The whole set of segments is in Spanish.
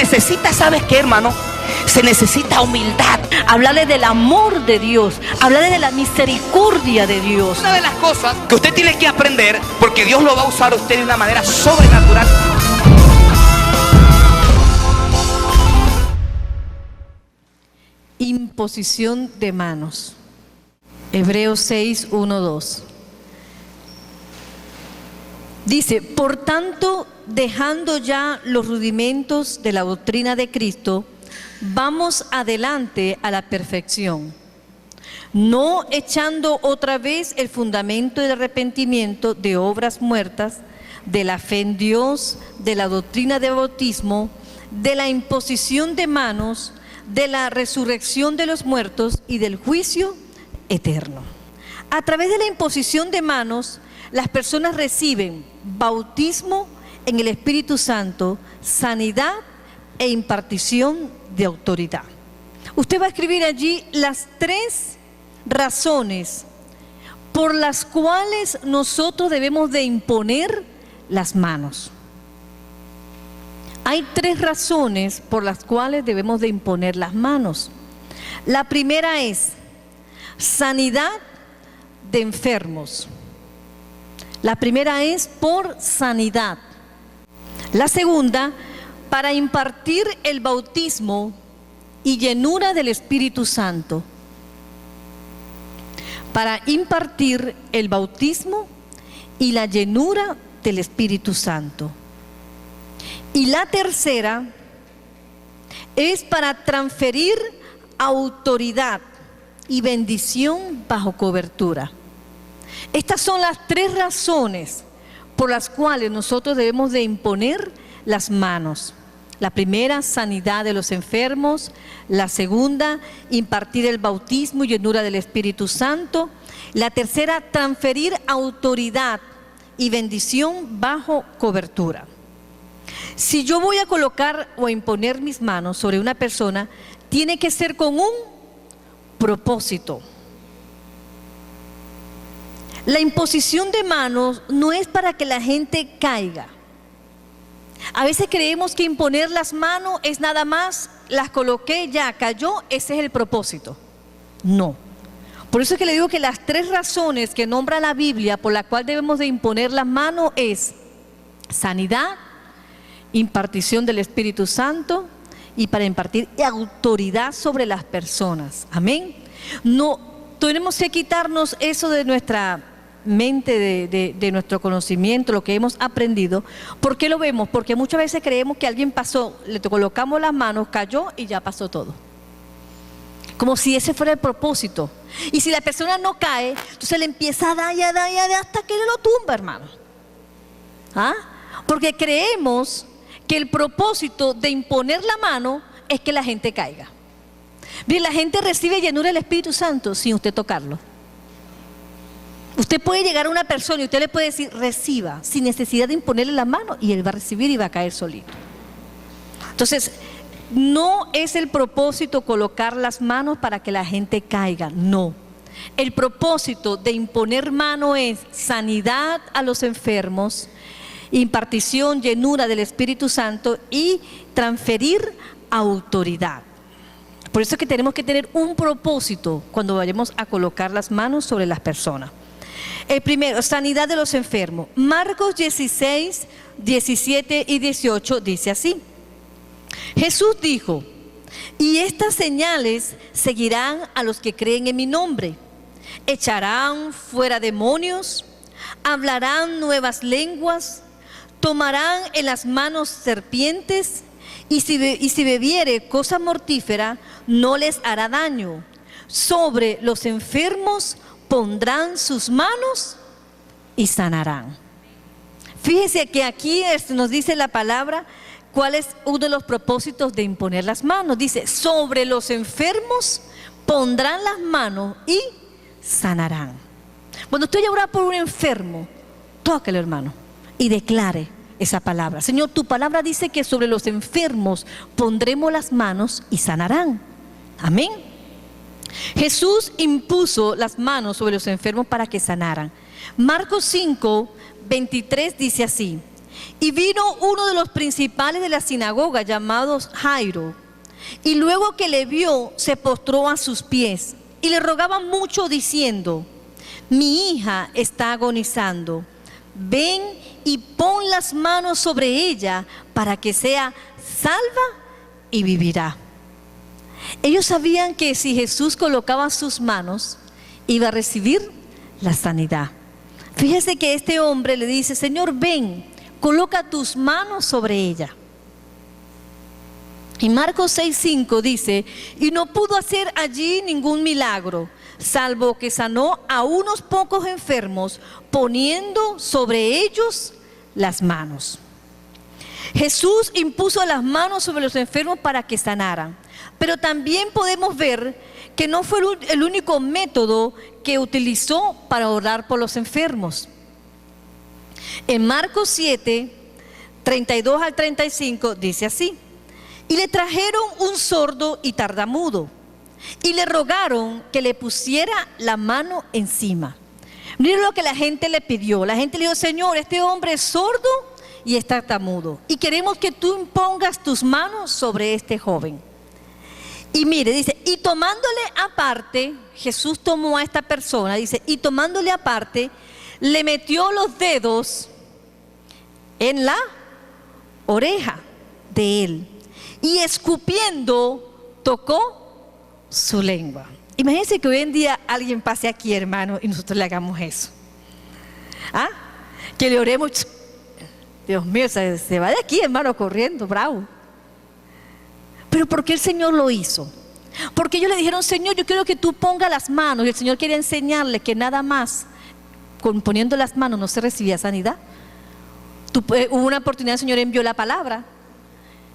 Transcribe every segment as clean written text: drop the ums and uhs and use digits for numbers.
necesita, ¿sabes qué, hermano? Se necesita humildad. Hablarle del amor de Dios, hablarle de la misericordia de Dios. Una de las cosas que usted tiene que aprender, porque Dios lo va a usar a usted de una manera sobrenatural. Imposición de manos. Hebreos 6, 1, 2. Dice: por tanto, dejando ya los rudimentos de la doctrina de Cristo, vamos adelante a la perfección, no echando otra vez el fundamento del arrepentimiento de obras muertas, de la fe en Dios, de la doctrina del bautismo, de la imposición de manos, de la resurrección de los muertos y del juicio eterno. A través de la imposición de manos, las personas reciben bautismo en el Espíritu Santo, sanidad e impartición de autoridad. Usted va a escribir allí las 3 razones por las cuales nosotros debemos de imponer las manos. Hay 3 razones por las cuales debemos de imponer las manos. La primera es sanidad de enfermos. La primera es por sanidad. La segunda, para impartir el bautismo y llenura del Espíritu Santo. Para impartir el bautismo y la llenura del Espíritu Santo. Y la tercera es para transferir autoridad y bendición bajo cobertura. Estas son las 3 razones por las cuales nosotros debemos de imponer las manos. La primera, sanidad de los enfermos. La segunda, impartir el bautismo y llenura del Espíritu Santo. La tercera, transferir autoridad y bendición bajo cobertura. Si yo voy a colocar o a imponer mis manos sobre una persona, tiene que ser con un propósito. La imposición de manos no es para que la gente caiga. A veces creemos que imponer las manos es nada más, las coloqué, ya cayó, ese es el propósito. No. Por eso es que le digo que las 3 razones que nombra la Biblia por la cual debemos de imponer las manos es sanidad, impartición del Espíritu Santo y para impartir autoridad sobre las personas. Amén. No tenemos que quitarnos eso de nuestra mente, de nuestro conocimiento, lo que hemos aprendido. ¿Por qué lo vemos? Porque muchas veces creemos que alguien pasó, le colocamos las manos, cayó y ya pasó todo. Como si ese fuera el propósito. Y si la persona no cae, entonces le empieza a dar y a dar y a dar hasta que le lo tumba, hermano. ¿Ah? Porque creemos que el propósito de imponer la mano es que la gente caiga. Bien, la gente recibe llenura del Espíritu Santo sin usted tocarlo. Usted puede llegar a una persona y usted le puede decir reciba, sin necesidad de imponerle la mano, y él va a recibir y va a caer solito. Entonces, no es el propósito colocar las manos para que la gente caiga, no. El propósito de imponer mano es sanidad a los enfermos, impartición, llenura del Espíritu Santo y transferir autoridad. Por eso es que tenemos que tener un propósito cuando vayamos a colocar las manos sobre las personas. El primero, sanidad de los enfermos. Marcos 16, 17 y 18 dice así. Jesús dijo: y estas señales seguirán a los que creen en mi nombre. Echarán fuera demonios, hablarán nuevas lenguas, tomarán en las manos serpientes, y si bebiere cosa mortífera, no les hará daño. Sobre los enfermos pondrán sus manos y sanarán. Fíjese que aquí nos dice la palabra cuál es uno de los propósitos de imponer las manos. Dice, sobre los enfermos pondrán las manos y sanarán. Cuando usted vaya a orar por un enfermo, tóquelo, hermano, y declare esa palabra. Señor, tu palabra dice que sobre los enfermos pondremos las manos y sanarán. Amén. Jesús impuso las manos sobre los enfermos para que sanaran. Marcos 5, 23 dice así: Y vino uno de los principales de la sinagoga, llamado Jairo, y luego que le vio, se postró a sus pies y le rogaba mucho diciendo: mi hija está agonizando, ven y pon las manos sobre ella para que sea salva y vivirá. Ellos sabían que si Jesús colocaba sus manos, iba a recibir la sanidad. Fíjese que este hombre le dice: Señor, ven, coloca tus manos sobre ella. Y Marcos 6:5 dice: y no pudo hacer allí ningún milagro, salvo que sanó a unos pocos enfermos, poniendo sobre ellos las manos. Jesús impuso las manos sobre los enfermos para que sanaran. Pero también podemos ver que no fue el único método que utilizó para orar por los enfermos. En Marcos 7, 32 al 35 dice así: y le trajeron un sordo y tartamudo, y le rogaron que le pusiera la mano encima. Miren lo que la gente le pidió. La gente le dijo: Señor, este hombre es sordo y es tartamudo, y queremos que tú impongas tus manos sobre este joven. Y mire, dice, y tomándole aparte, Jesús tomó a esta persona, dice, y tomándole aparte, le metió los dedos en la oreja de él, y escupiendo, tocó su lengua. Imagínense que hoy en día alguien pase aquí, hermano, y nosotros le hagamos eso. ¿Ah? Que le oremos. Dios mío, se va de aquí, hermano, corriendo, bravo. Pero ¿por qué el Señor lo hizo? Porque ellos le dijeron: Señor, yo quiero que tú pongas las manos. Y el Señor quería enseñarle que nada más con poniendo las manos no se recibía sanidad. Hubo una oportunidad, el Señor envió la palabra.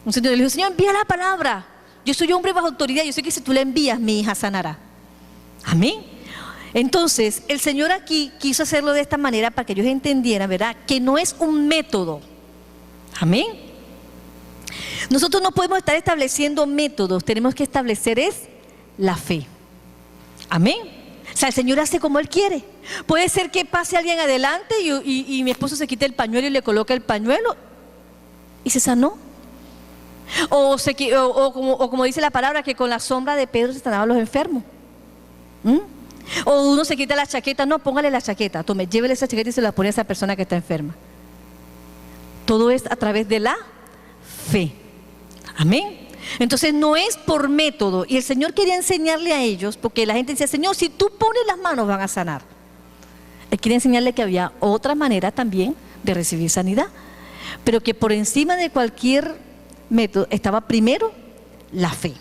Un señor le dijo: Señor, envía la palabra. Yo soy hombre bajo autoridad, yo sé que si tú la envías, mi hija sanará. Amén. Entonces, el Señor aquí quiso hacerlo de esta manera para que ellos entendieran, ¿verdad?, que no es un método. Amén. Nosotros no podemos estar estableciendo métodos, tenemos que establecer es la fe. Amén. O sea, el Señor hace como Él quiere. Puede ser que pase alguien adelante y mi esposo se quite el pañuelo y le coloca el pañuelo y se sanó. O como dice la palabra, que con la sombra de Pedro se sanaban los enfermos. O uno se quita la chaqueta, no, póngale la chaqueta, tome, llévele esa chaqueta y se la pone a esa persona que está enferma. Todo es a través de la fe. Amén. Entonces no es por método. Y el Señor quería enseñarle a ellos, porque la gente decía: Señor, si tú pones las manos van a sanar. Él quería enseñarle que había otra manera también de recibir sanidad, pero que por encima de cualquier método estaba primero la fe.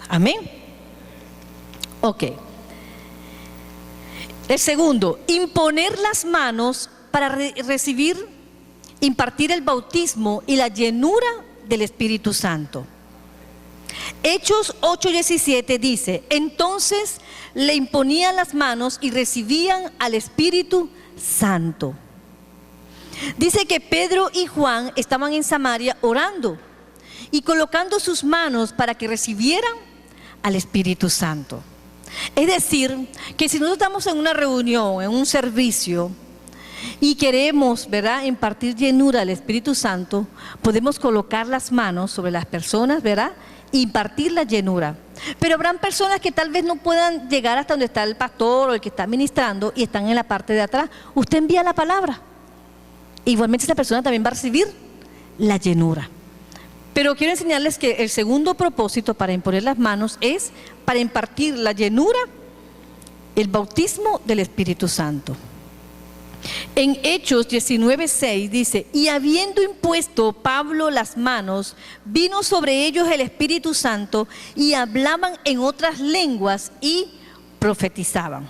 Amén. Ok. El segundo, imponer las manos para impartir el bautismo y la llenura del Espíritu Santo. Hechos 8:17 dice: entonces le imponían las manos y recibían al Espíritu Santo. Dice que Pedro y Juan estaban en Samaria orando y colocando sus manos para que recibieran al Espíritu Santo. Es decir, que si nosotros estamos en una reunión, en un servicio, y queremos, ¿verdad?, impartir llenura al Espíritu Santo, podemos colocar las manos sobre las personas, ¿verdad?, e impartir la llenura. Pero habrán personas que tal vez no puedan llegar hasta donde está el pastor o el que está ministrando y están en la parte de atrás. Usted envía la palabra. Igualmente esa persona también va a recibir la llenura. Pero quiero enseñarles que el segundo propósito para imponer las manos es para impartir la llenura, el bautismo del Espíritu Santo. En Hechos 19:6 dice: y habiendo impuesto Pablo las manos, vino sobre ellos el Espíritu Santo y hablaban en otras lenguas y profetizaban.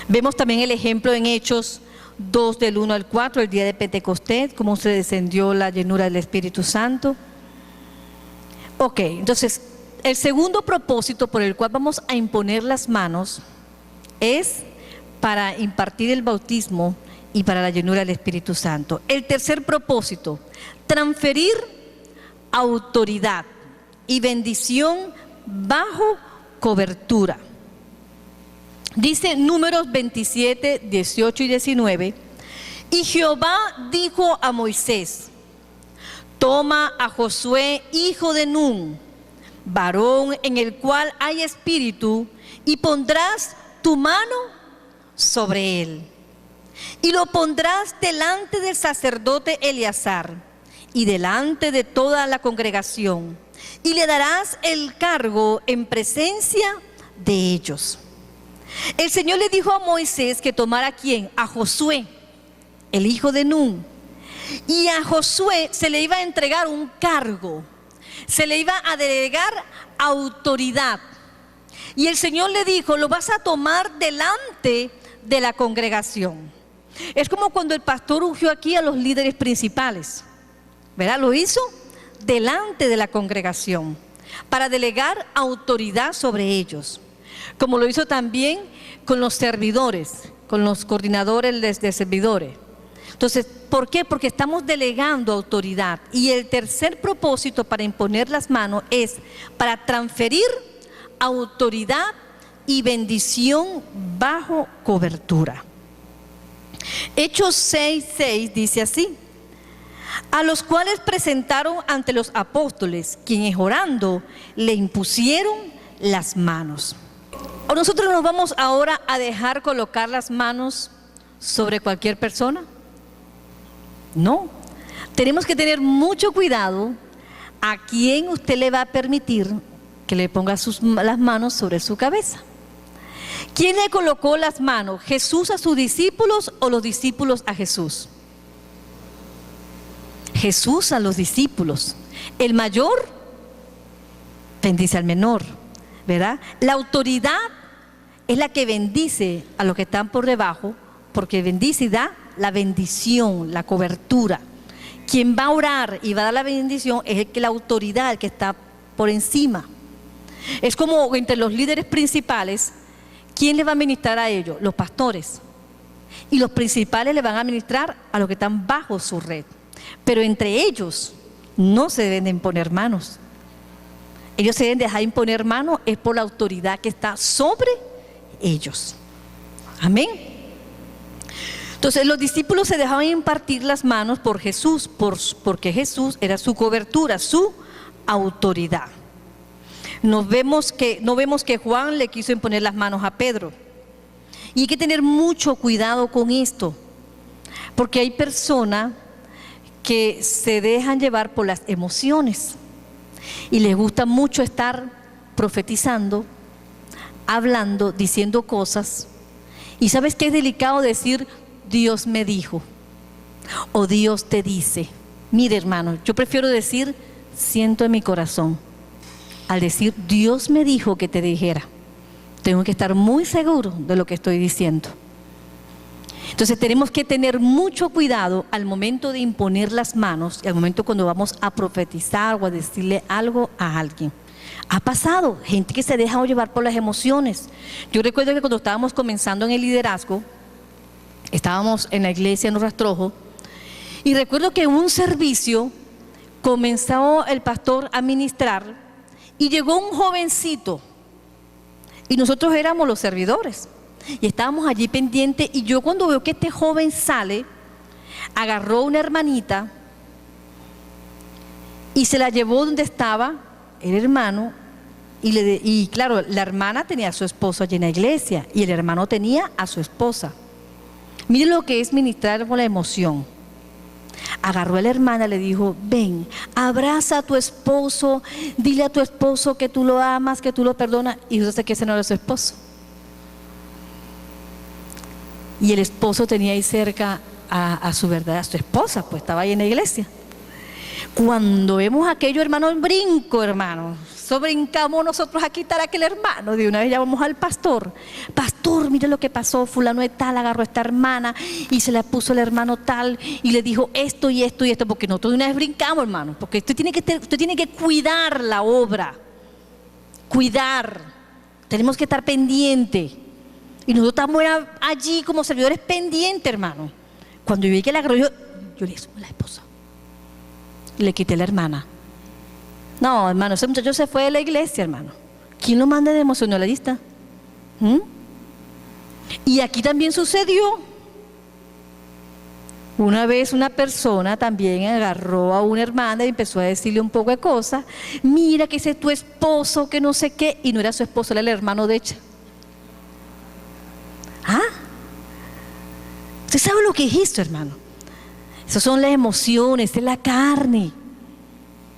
Vemos también el ejemplo en Hechos 2 del 1 al 4, el día de Pentecostés, cómo se descendió la llenura del Espíritu Santo. Ok, entonces el segundo propósito por el cual vamos a imponer las manos es para impartir el bautismo y para la llenura del Espíritu Santo. El tercer propósito, transferir autoridad y bendición bajo cobertura. Dice Números 27, 18 y 19: Y Jehová dijo a Moisés: toma a Josué, hijo de Nun, varón en el cual hay espíritu, y pondrás tu mano sobre él. Y lo pondrás delante del sacerdote Eleazar y delante de toda la congregación, y le darás el cargo en presencia de ellos. El Señor le dijo a Moisés que tomara ¿a quién? A Josué, el hijo de Nun. Y a Josué se le iba a entregar un cargo, se le iba a delegar autoridad. Y el Señor le dijo: lo vas a tomar delante de la congregación. Es como cuando el pastor ungió aquí a los líderes principales, ¿verdad? Lo hizo delante de la congregación para delegar autoridad sobre ellos, como lo hizo también con los servidores, con los coordinadores de servidores. Entonces, ¿por qué? Porque estamos delegando autoridad. Y el tercer propósito para imponer las manos es para transferir autoridad y bendición bajo cobertura. Hechos 6:6 dice así: a los cuales presentaron ante los apóstoles, quienes orando le impusieron las manos. ¿O nosotros nos vamos ahora a dejar colocar las manos sobre cualquier persona? No, tenemos que tener mucho cuidado a quién usted le va a permitir que le ponga las manos sobre su cabeza. ¿Quién le colocó las manos? ¿Jesús a sus discípulos o los discípulos a Jesús? Jesús a los discípulos. El mayor bendice al menor, ¿verdad? La autoridad es la que bendice a los que están por debajo, porque bendice y da la bendición, la cobertura. Quien va a orar y va a dar la bendición es el que la autoridad, el que está por encima. Es como entre los líderes principales, ¿quién le va a ministrar a ellos? Los pastores. Y los principales le van a ministrar a los que están bajo su red. Pero entre ellos no se deben de imponer manos. Ellos se deben dejar imponer manos es por la autoridad que está sobre ellos. Amén. Entonces los discípulos se dejaban impartir las manos por Jesús, porque Jesús era su cobertura, su autoridad. No vemos que Juan le quiso imponer las manos a Pedro. Y hay que tener mucho cuidado con esto, porque hay personas que se dejan llevar por las emociones y les gusta mucho estar profetizando, hablando, diciendo cosas. Y ¿sabes qué es delicado decir Dios me dijo o Dios te dice? Mire, hermano, yo prefiero decir siento en mi corazón al decir Dios me dijo que te dijera. Tengo que estar muy seguro de lo que estoy diciendo. Entonces tenemos que tener mucho cuidado al momento de imponer las manos y al momento cuando vamos a profetizar o a decirle algo a alguien. Ha pasado, gente que se deja llevar por las emociones. Yo recuerdo que cuando estábamos comenzando en el liderazgo, estábamos en la iglesia en Los Rastrojos, y recuerdo que en un servicio comenzó el pastor a ministrar y llegó un jovencito y nosotros éramos los servidores y estábamos allí pendientes, y yo cuando veo que este joven sale, agarró una hermanita y se la llevó donde estaba el hermano y claro, la hermana tenía a su esposo allí en la iglesia y el hermano tenía a su esposa. Miren lo que es ministrar con la emoción. Agarró a la hermana, le dijo: ven, abraza a tu esposo, dile a tu esposo que tú lo amas, que tú lo perdonas. Y yo sé que ese no era su esposo. Y el esposo tenía ahí cerca a su esposa, pues estaba ahí en la iglesia. Cuando vemos aquello, hermano, el brinco, hermano. Eso brincamos nosotros a quitar a aquel hermano. De una vez llamamos al pastor. Pastor, mire lo que pasó. Fulano de tal agarró a esta hermana y se la puso el hermano tal y le dijo esto y esto y esto. Porque nosotros de una vez brincamos, hermano. Porque usted tiene que cuidar la obra. Cuidar. Tenemos que estar pendientes. Y nosotros estamos allí como servidores pendientes, hermano. Cuando yo vi que la agarró, yo le dije: la esposa. Le quité la hermana. No, hermano, ese muchacho se fue de la iglesia, hermano. ¿Quién lo manda de emocionalista? Y aquí también sucedió. Una vez una persona también agarró a una hermana y empezó a decirle un poco de cosas. Mira que ese es tu esposo, que no sé qué. Y no era su esposo, era el hermano de ella. ¿Ah? ¿Usted sabe lo que es esto, hermano? Esas son las emociones, es la carne.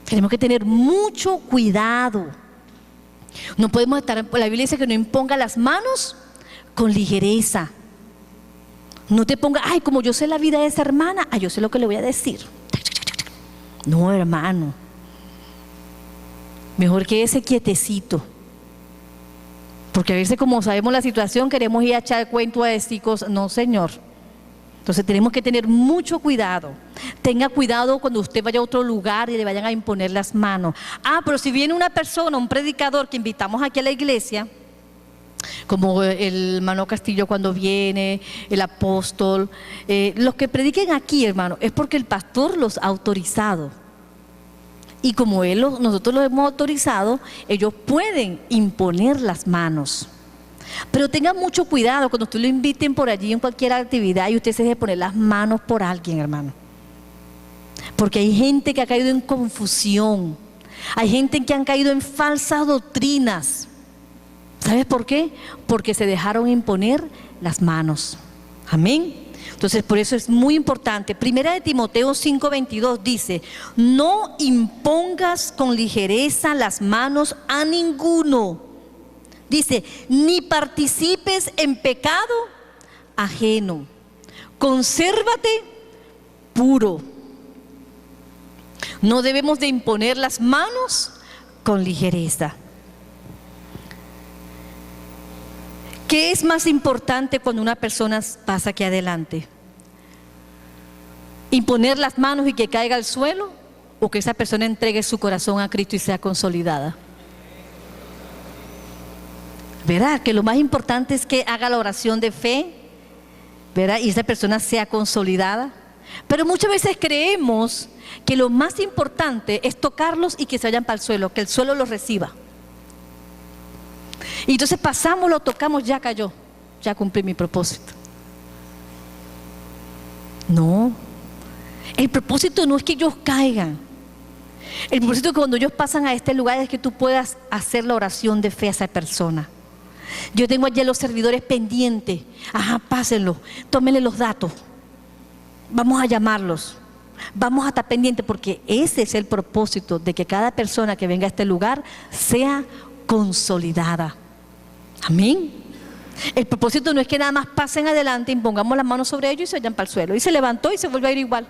Tenemos que tener mucho cuidado. No podemos estar, la Biblia dice que no imponga las manos con ligereza. No te ponga, ay, como yo sé la vida de esa hermana, yo sé lo que le voy a decir. No, hermano. Mejor que ese quietecito. Porque a veces, como sabemos la situación, queremos ir a echar cuento a decir cosas. No, Señor. Entonces tenemos que tener mucho cuidado. Tenga cuidado cuando usted vaya a otro lugar y le vayan a imponer las manos. Pero si viene una persona, un predicador que invitamos aquí a la iglesia, como el hermano Castillo cuando viene, el apóstol, los que prediquen aquí, hermano, es porque el pastor los ha autorizado. Y como nosotros los hemos autorizado, ellos pueden imponer las manos. Pero tengan mucho cuidado cuando usted lo inviten por allí en cualquier actividad y usted se deje poner las manos por alguien, hermano. Porque hay gente que ha caído en confusión. Hay gente que han caído en falsas doctrinas. ¿Sabes por qué? Porque se dejaron imponer las manos. Amén. Entonces, por eso es muy importante. Primera de Timoteo 5:22 dice: no impongas con ligereza las manos a ninguno. Dice, ni participes en pecado ajeno. Consérvate puro. No debemos de imponer las manos con ligereza. ¿Qué es más importante cuando una persona pasa aquí adelante? ¿Imponer las manos y que caiga al suelo? ¿O que esa persona entregue su corazón a Cristo y sea consolidada? ¿Verdad? Que lo más importante es que haga la oración de fe, ¿verdad? Y esa persona sea consolidada. Pero muchas veces creemos que lo más importante es tocarlos y que se vayan para el suelo, que el suelo los reciba. Y entonces pasamos, lo tocamos, ya cayó, ya cumplí mi propósito. No, el propósito no es que ellos caigan. El propósito es que cuando ellos pasan a este lugar es que tú puedas hacer la oración de fe a esa persona. Yo tengo allí a los servidores pendientes. Pásenlo, tómenle los datos. Vamos a llamarlos. Vamos a estar pendientes porque ese es el propósito de que cada persona que venga a este lugar sea consolidada. Amén. El propósito no es que nada más pasen adelante, impongamos las manos sobre ellos y se vayan para el suelo. Y se levantó y se vuelve a ir igual.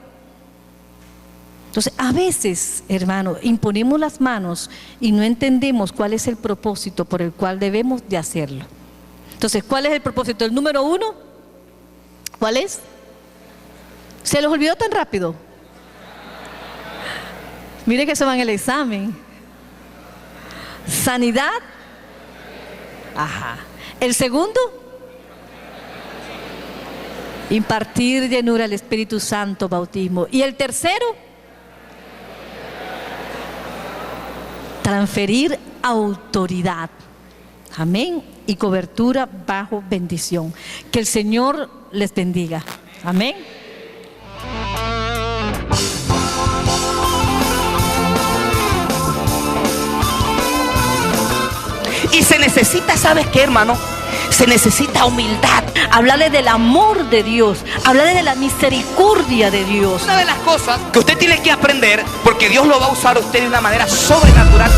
Entonces, a veces, hermano, imponemos las manos y no entendemos cuál es el propósito por el cual debemos de hacerlo. Entonces, ¿cuál es el propósito? El número 1, ¿cuál es? ¿Se los olvidó tan rápido? Mire que se van el examen. Sanidad. El segundo, impartir llenura al Espíritu Santo, bautismo. Y el tercero, transferir autoridad. Amén. Y cobertura bajo bendición. Que el Señor les bendiga. Amén. Y se necesita, ¿sabes qué, hermano? Se necesita humildad. Hablarle del amor de Dios, hablarle de la misericordia de Dios. Una de las cosas que usted tiene que aprender, porque Dios lo va a usar a usted de una manera sobrenatural,